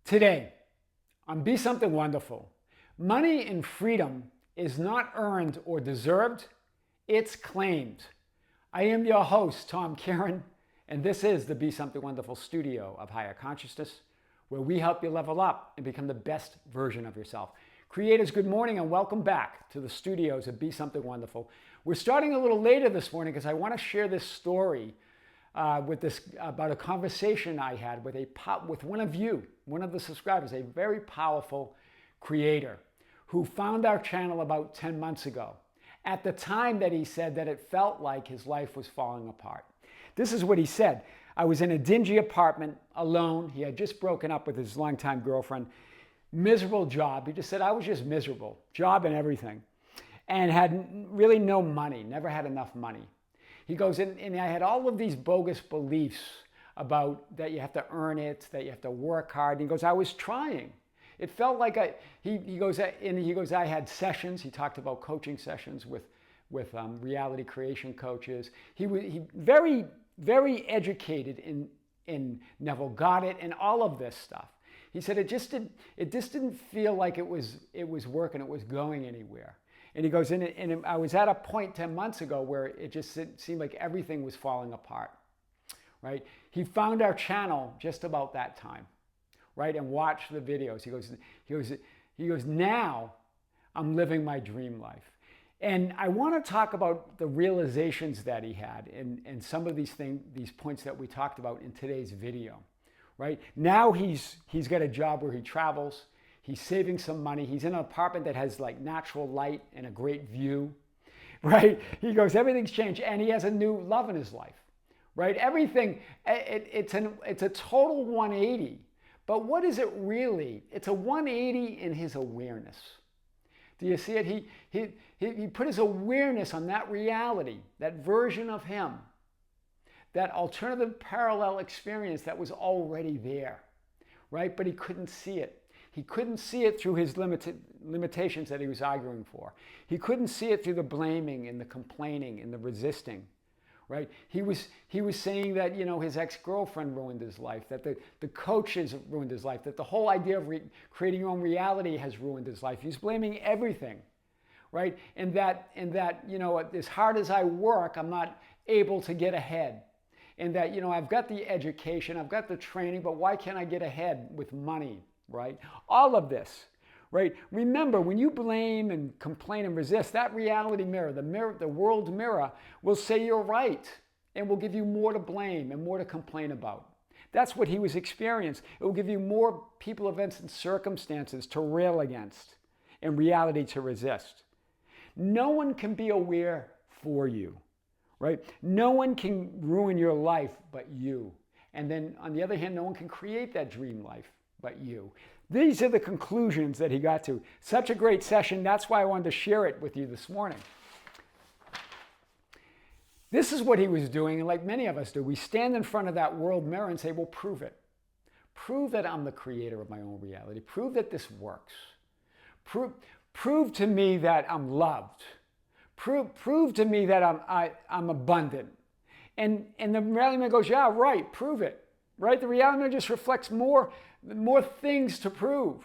Today, on Be Something Wonderful, money and freedom is not earned or deserved, it's claimed. I am your host, Tom Kearin, and this is the Be Something Wonderful studio of higher consciousness, where we help you level up and become the best version of yourself. Creators, good morning and welcome back to the studios of Be Something Wonderful. We're starting a little later this morning because I want to share this story about a conversation I had with one of you, one of the subscribers, a very powerful creator who found our channel about 10 months ago. At the time that he said that it felt like his life was falling apart. This is what he said. I was in a dingy apartment alone. He had just broken up with his longtime girlfriend. Miserable job. He just said, I was just miserable. Job and everything. And had really no money, never had enough money. He goes, and I had all of these bogus beliefs about that you have to earn it, that you have to work hard. And he goes, I was trying. It felt like he goes, I had sessions. He talked about coaching sessions with reality creation coaches. He very, very educated in Neville Goddard and all of this stuff. He said it just didn't feel like it was working, it was going anywhere. And he goes, and I was at a point 10 months ago where it just seemed like everything was falling apart, right? He found our channel just about that time, right? And watched the videos. He goes, now I'm living my dream life. And I want to talk about the realizations that he had and some of these points that we talked about in today's video, right? Now he's got a job where he travels. He's saving some money. He's in an apartment that has like natural light and a great view, right? He goes, everything's changed, and he has a new love in his life, right? Everything, it's a total 180. But what is it really? It's a 180 in his awareness. Do you see it? He put his awareness on that reality, that version of him, that alternative parallel experience that was already there, right? But he couldn't see it. He couldn't see it through his limitations that he was arguing for. He couldn't see it through the blaming and the complaining and the resisting, right? He was saying that, his ex-girlfriend ruined his life, that the coaches ruined his life, that the whole idea of creating your own reality has ruined his life. He's blaming everything, right? And that as hard as I work, I'm not able to get ahead. And that, I've got the education, I've got the training, but why can't I get ahead with money? Right? All of this, right? Remember, when you blame and complain and resist, that reality mirror, the world mirror, will say you're right and will give you more to blame and more to complain about. That's what he was experiencing. It will give you more people, events, and circumstances to rail against and reality to resist. No one can be aware for you, right? No one can ruin your life but you. And then, on the other hand, no one can create that dream life but you. These are the conclusions that he got to. Such a great session. That's why I wanted to share it with you this morning. This is what he was doing, and like many of us do, we stand in front of that world mirror and say, well, prove it. Prove that I'm the creator of my own reality. Prove that this works. Prove to me that I'm loved. Prove to me that I'm abundant. And the reality mirror goes, yeah, right, prove it. Right? The reality mirror just reflects more things to prove,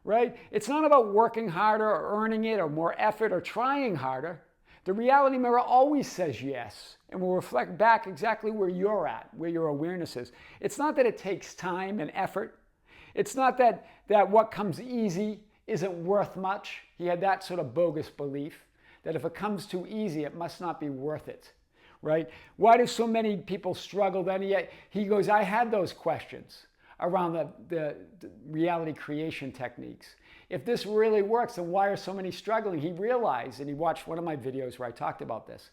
right? It's not about working harder or earning it or more effort or trying harder. The reality mirror always says yes and will reflect back exactly where you're at, where your awareness is. It's not that it takes time and effort. It's not that what comes easy isn't worth much. He had that sort of bogus belief that if it comes too easy, it must not be worth it. Right? Why do so many people struggle then? Yet he goes, I had those questions around the reality creation techniques. If this really works, then why are so many struggling? He realized, and he watched one of my videos where I talked about this,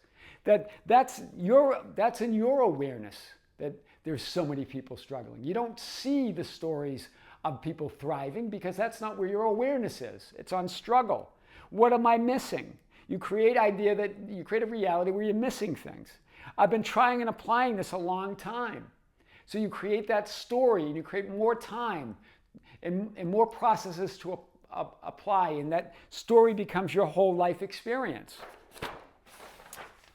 that's in your awareness that there's so many people struggling. You don't see the stories of people thriving because that's not where your awareness is. It's on struggle. What am I missing? You create a reality where you're missing things. I've been trying and applying this a long time. So you create that story and you create more time and more processes to apply, and that story becomes your whole life experience.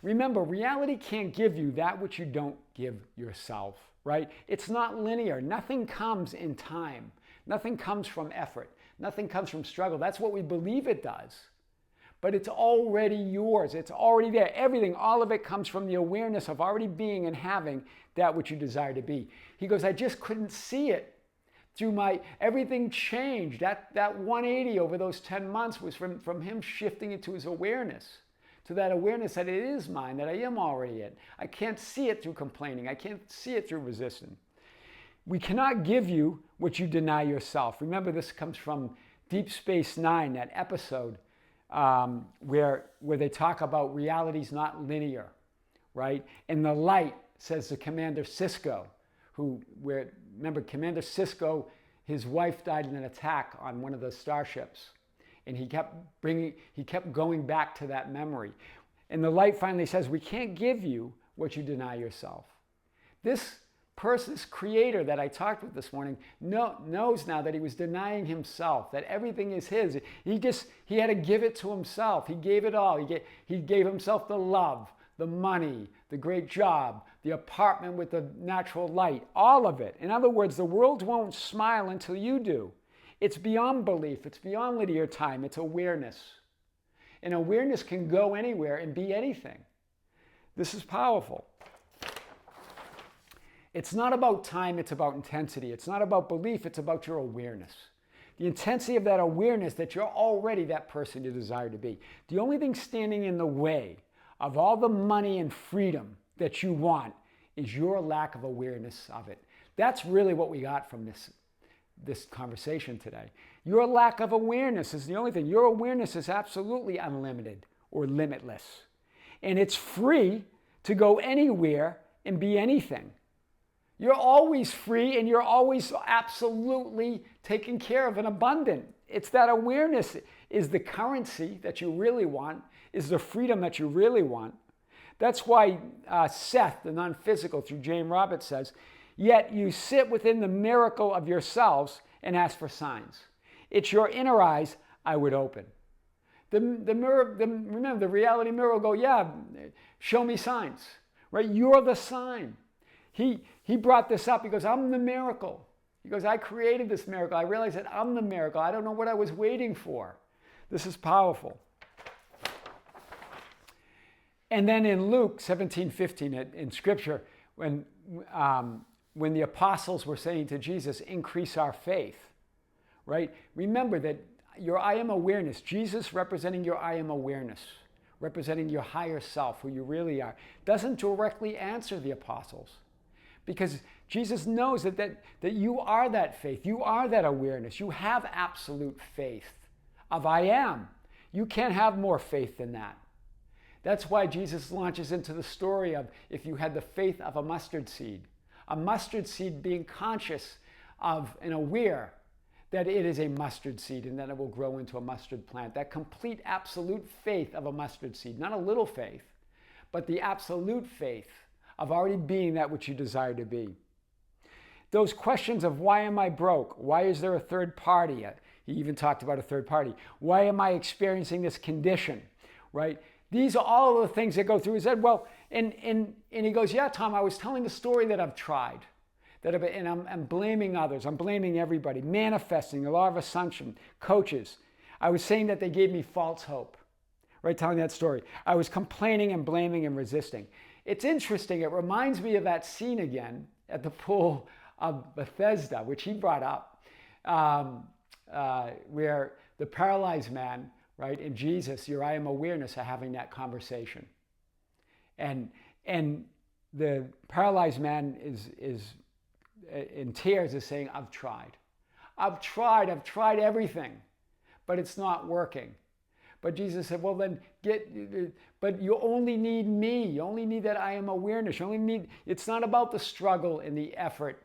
Remember, reality can't give you that which you don't give yourself, right? It's not linear. Nothing comes in time. Nothing comes from effort. Nothing comes from struggle. That's what we believe it does. But it's already yours. It's already there. Everything, all of it comes from the awareness of already being and having that which you desire to be. He goes, I just couldn't see it. Everything changed. That 180 over those 10 months was from him shifting it to his awareness, to that awareness that it is mine, that I am already it. I can't see it through complaining. I can't see it through resisting. We cannot give you what you deny yourself. Remember, this comes from Deep Space Nine, that episode where they talk about reality's not linear, right? And the light says to Commander Sisko, remember, Commander Sisko, his wife died in an attack on one of the starships. And he kept going back to that memory. And the light finally says, we can't give you what you deny yourself. This creator that I talked with this morning knows now that he was denying himself, that everything is his. He had to give it to himself. He gave it all. He gave himself the love, the money, the great job, the apartment with the natural light, all of it. In other words, the world won't smile until you do. It's beyond belief. It's beyond linear time. It's awareness. And awareness can go anywhere and be anything. This is powerful. It's not about time. It's about intensity. It's not about belief. It's about your awareness. The intensity of that awareness that you're already that person you desire to be. The only thing standing in the way of all the money and freedom that you want is your lack of awareness of it. That's really what we got from this conversation today. Your lack of awareness is the only thing. Your awareness is absolutely unlimited or limitless. And it's free to go anywhere and be anything. You're always free and you're always absolutely taken care of and abundant. It's that awareness is the currency that you really want, is the freedom that you really want. That's why Seth, the non-physical, through Jane Roberts says, yet you sit within the miracle of yourselves and ask for signs. It's your inner eyes I would open. Remember, the reality mirror will go, yeah, show me signs, right? You're the sign. He brought this up. He goes, I'm the miracle. He goes, I created this miracle. I realized that I'm the miracle. I don't know what I was waiting for. This is powerful. And then in Luke 17:15 in Scripture, when the apostles were saying to Jesus, increase our faith, right? Remember that your I am awareness, Jesus representing your I am awareness, representing your higher self, who you really are, doesn't directly answer the apostles. Because Jesus knows that you are that faith. You are that awareness. You have absolute faith of I am. You can't have more faith than that. That's why Jesus launches into the story of if you had the faith of a mustard seed being conscious of and aware that it is a mustard seed and that it will grow into a mustard plant. That complete absolute faith of a mustard seed, not a little faith, but the absolute faith of already being that which you desire to be. Those questions of why am I broke? Why is there a third party? He even talked about a third party. Why am I experiencing this condition, right? These are all of the things that go through his head. Well, and he goes, yeah, Tom, I was telling the story that I've tried. And I'm blaming others. I'm blaming everybody. Manifesting, the law of assumption, coaches. I was saying that they gave me false hope, right? Telling that story. I was complaining and blaming and resisting. It's interesting. It reminds me of that scene again at the pool of Bethesda, which he brought up, where the paralyzed man, right, and Jesus, your I am awareness, are having that conversation. And the paralyzed man is in tears, is saying, I've tried everything, but it's not working. But Jesus said, well then but you only need me. You only need that I am awareness. It's not about the struggle and the effort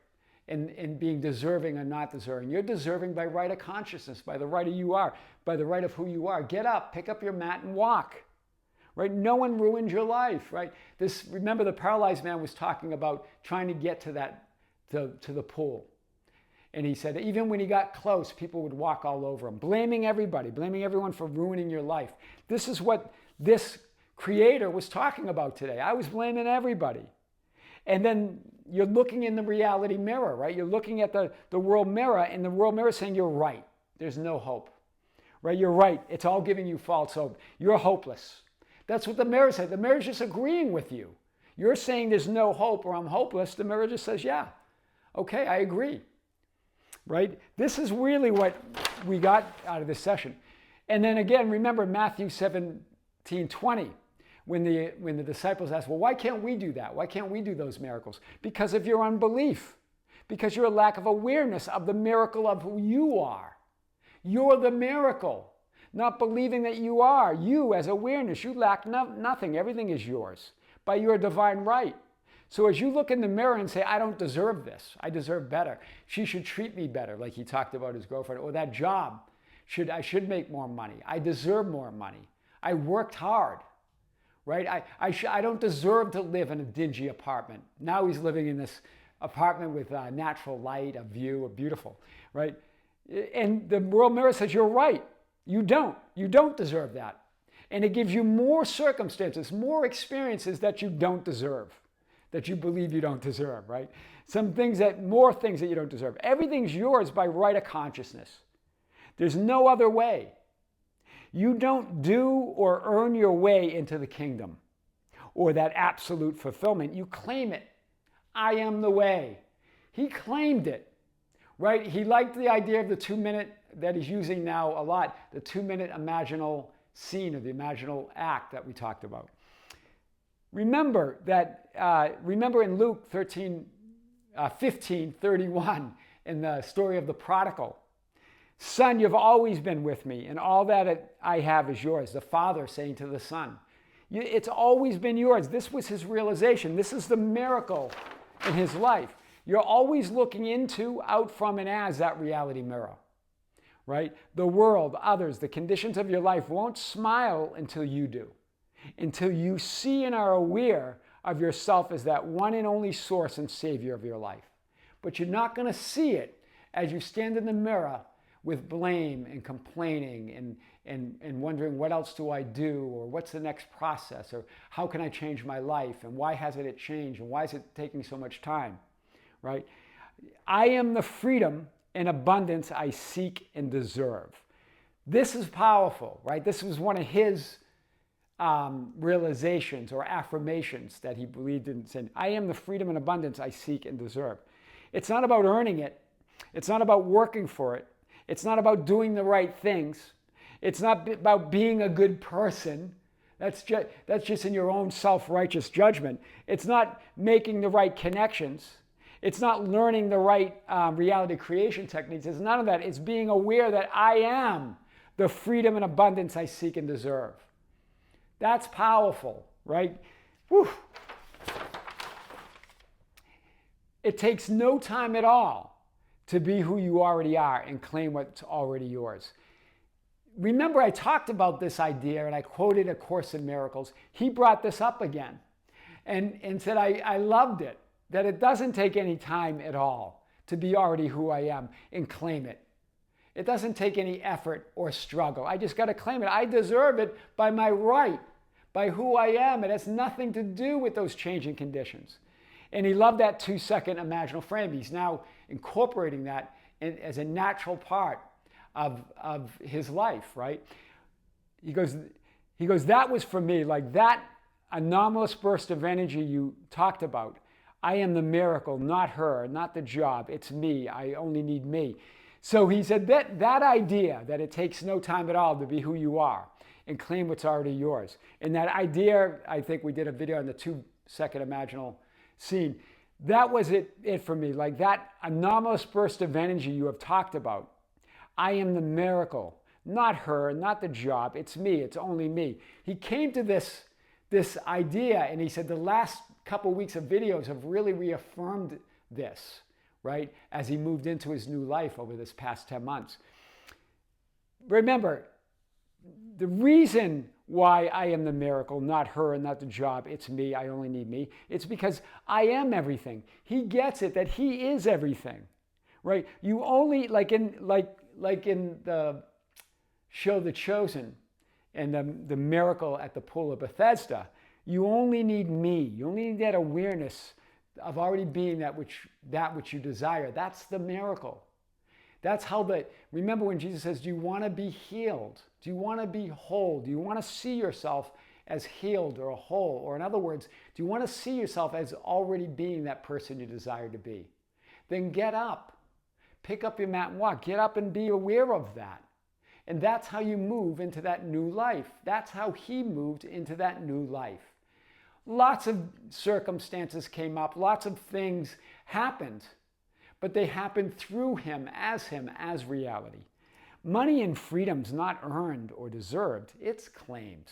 and being deserving or not deserving. You're deserving by right of consciousness, by the right of you are, by the right of who you are. Get up, pick up your mat and walk. Right? No one ruined your life, right? Remember the paralyzed man was talking about trying to get to the pool. And he said even when he got close, people would walk all over him, blaming everybody, blaming everyone for ruining your life. This is what this creator was talking about today. I was blaming everybody. And then you're looking in the reality mirror, right? You're looking at the world mirror, and the world mirror is saying you're right. There's no hope, right? You're right. It's all giving you false hope. You're hopeless. That's what the mirror said. The mirror's just agreeing with you. You're saying there's no hope or I'm hopeless. The mirror just says, yeah, okay, I agree, right? This is really what we got out of this session. And then again, remember Matthew 17:20. When the disciples asked, well, why can't we do that? Why can't we do those miracles? Because of your unbelief. Because your lack of awareness of the miracle of who you are. You're the miracle. Not believing that you are. You as awareness, you lack nothing. Everything is yours by your divine right. So as you look in the mirror and say, I don't deserve this. I deserve better. She should treat me better, like he talked about his girlfriend. Or that job. I should make more money. I deserve more money. I worked hard. Right? I don't deserve to live in a dingy apartment. Now he's living in this apartment with natural light, a view, beautiful, right? And the world mirror says, you're right. You don't. You don't deserve that. And it gives you more circumstances, more experiences that you don't deserve, that you believe you don't deserve, right? More things that you don't deserve. Everything's yours by right of consciousness. There's no other way. You don't do or earn your way into the kingdom or that absolute fulfillment. You claim it. I am the way. He claimed it, right? He liked the idea of the 2-minute that he's using now a lot, the 2-minute imaginal scene or the imaginal act that we talked about. Remember in Luke 15:31 in the story of the prodigal. Son, you've always been with me, and all that I have is yours. The father saying to the son, it's always been yours. This was his realization. This is the miracle in his life. You're always looking into, out from, and as that reality mirror, right? The world, others, the conditions of your life won't smile until you do, until you see and are aware of yourself as that one and only source and savior of your life. But you're not going to see it as you stand in the mirror with blame and complaining and wondering what else do I do, or what's the next process, or how can I change my life, and why hasn't it changed, and why is it taking so much time, right? I am the freedom and abundance I seek and deserve. This is powerful, right? This was one of his realizations or affirmations that he believed in, saying, I am the freedom and abundance I seek and deserve. It's not about earning it. It's not about working for it. It's not about doing the right things. It's not about being a good person. That's just in your own self-righteous judgment. It's not making the right connections. It's not learning the right reality creation techniques. It's none of that. It's being aware that I am the freedom and abundance I seek and deserve. That's powerful, right? Whew. It takes no time at all to be who you already are and claim what's already yours. Remember, I talked about this idea and I quoted A Course in Miracles. He brought this up again and said, I loved it, that it doesn't take any time at all to be already who I am and claim it. It doesn't take any effort or struggle. I just got to claim it. I deserve it by my right, by who I am. It has nothing to do with those changing conditions. And he loved that 2-second imaginal frame. He's now incorporating that as a natural part of his life, right? He goes, that was for me, like that anomalous burst of energy you talked about. I am the miracle, not her, not the job. It's me. I only need me. So he said that idea that it takes no time at all to be who you are and claim what's already yours. And that idea, I think we did a video on the 2-second imaginal scene. That was it for me, like that anomalous burst of energy you have talked about. I am the miracle, not her, not the job. It's me. It's only me. He came to this idea, and he said the last couple weeks of videos have really reaffirmed this, right, as he moved into his new life over this past 10 months. Remember, the reason why I am the miracle, not her and not the job, it's me, I only need me, it's because I am everything. He gets it, that he is everything, right? You only, like in the show The Chosen and the miracle at the pool of Bethesda, you only need me. You only need that awareness of already being that which you desire. That's the miracle. That's how remember when Jesus says, do you want to be healed? Do you want to be whole? Do you want to see yourself as healed or whole? Or in other words, do you want to see yourself as already being that person you desire to be? Then get up. Pick up your mat and walk. Get up and be aware of that. And that's how you move into that new life. That's how he moved into that new life. Lots of circumstances came up. Lots of things happened. But they happened through him as reality. Money and freedom's not earned or deserved. It's claimed.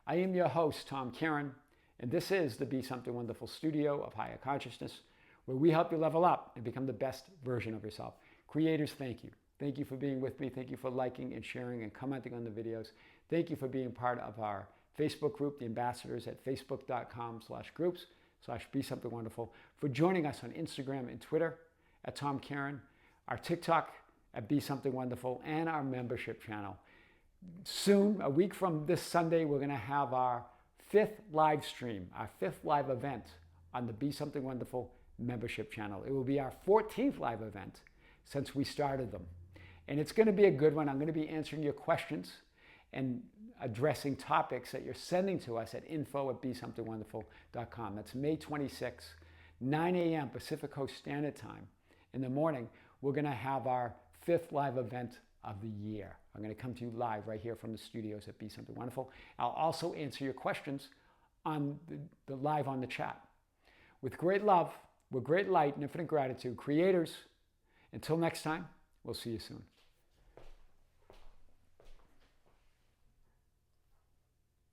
I am your host, Tom Kearin, and this is the Be Something Wonderful studio of higher consciousness, where we help you level up and become the best version of yourself. Creators, thank you. Thank you for being with me. Thank you for liking and sharing and commenting on the videos. Thank you for being part of our Facebook group, the ambassadors at facebook.com/groups/Be Something Wonderful, for joining us on Instagram and Twitter at Tom Kearin, our TikTok at Be Something Wonderful, and our membership channel. Soon, a week from this Sunday, we're going to have our 5th live stream, our 5th live event on the Be Something Wonderful membership channel. It will be our 14th live event since we started them. And it's going to be a good one. I'm going to be answering your questions and addressing topics that you're sending to us at info@besomethingwonderful.com. That's May 26th, 9 a.m. Pacific Coast Standard Time. In the morning, we're going to have our 5th live event of the year. I'm going to come to you live right here from the studios at Be Something Wonderful. I'll also answer your questions on the live on the chat. With great love, with great light and infinite gratitude, creators, until next time, we'll see you soon.